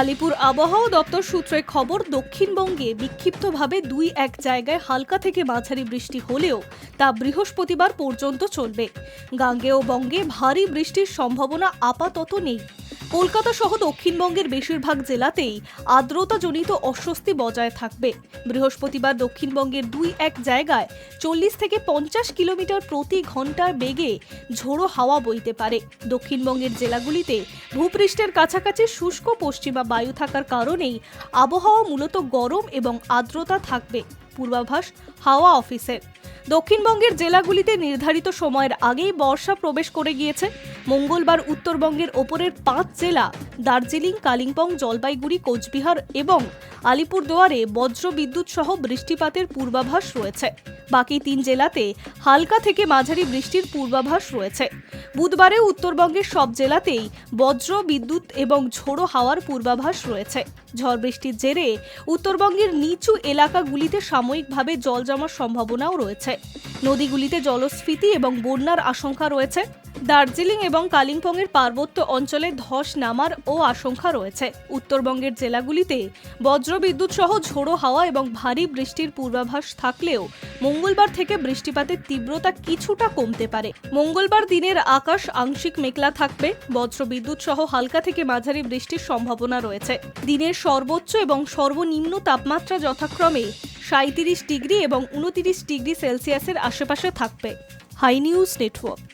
আলিপুর আবহাওয়া দপ্তর সূত্রে খবর, দক্ষিণবঙ্গে বিক্ষিপ্তভাবে দুই এক জায়গায় হালকা থেকে মাঝারি বৃষ্টি হলেও তা বৃহস্পতিবার পর্যন্ত চলবে। গাঙ্গেয় বঙ্গে ভারী বৃষ্টির সম্ভাবনা আপাতত নেই। কলকাতা সহ দক্ষিণবঙ্গের বেশিরভাগ জেলাতেই আর্দ্রতাজনিত অস্বস্তি বজায় থাকবে। বৃহস্পতিবার দক্ষিণবঙ্গের দুই এক জায়গায় 40 থেকে 50 কিলোমিটার প্রতি ঘন্টার বেগে ঝোড়ো হাওয়া বইতে পারে। দক্ষিণবঙ্গের জেলাগুলিতে ভূপৃষ্ঠের কাছাকাছি শুষ্ক পশ্চিমা বায়ু থাকার কারণেই আবহাওয়া মূলত গরম এবং আর্দ্রতা থাকবে। পূর্বাভাস হাওয়া অফিসের। দক্ষিণবঙ্গের জেলাগুলিতে নির্ধারিত সময়ের আগেই বর্ষা প্রবেশ করে গিয়েছে। মঙ্গলবার উত্তরবঙ্গের ওপরের 5 জেলা দার্জিলিং, কালিম্পং, জলপাইগুড়ি, কোচবিহার এবং আলিপুরদুয়ারে বজ্র বিদ্যুৎ সহ বৃষ্টিপাতের পূর্বাভাস রয়েছে। বাকি 3 জেলাতে হালকা থেকে মাঝারি বৃষ্টির পূর্বাভাস রয়েছে। বুধবারে উত্তরবঙ্গের সব জেলাতেই বজ্র বিদ্যুৎ এবং ঝোড়ো হাওয়ার পূর্বাভাস রয়েছে। ঝড় বৃষ্টির জেরে উত্তরবঙ্গের নিচু এলাকাগুলিতে সাময়িকভাবে জল জমার সম্ভাবনাও রয়েছে। নদীগুলিতে জলস্ফীতি এবং বন্যার আশঙ্কা রয়েছে। দার্জিলিং এবং কালিম্পংয়ের পার্বত্য অঞ্চলে ধস নামার ও আশঙ্কা রয়েছে। উত্তরবঙ্গের জেলাগুলিতে বজ্রবিদ্যুৎ সহ ঝোড়ো হাওয়া এবং ভারী বৃষ্টির পূর্বাভাস থাকলেও মঙ্গলবার থেকে বৃষ্টিপাতের তীব্রতা কিছুটা কমতে পারে। মঙ্গলবার দিনের আকাশ আংশিক মেঘলা থাকবে। বজ্রবিদ্যুৎ সহ হালকা থেকে মাঝারি বৃষ্টির সম্ভাবনা রয়েছে। দিনের সর্বোচ্চ এবং সর্বনিম্ন তাপমাত্রা যথাক্রমে 37 ডিগ্রি এবং 29 ডিগ্রি সেলসিয়াসের আশেপাশে থাকবে। High News network.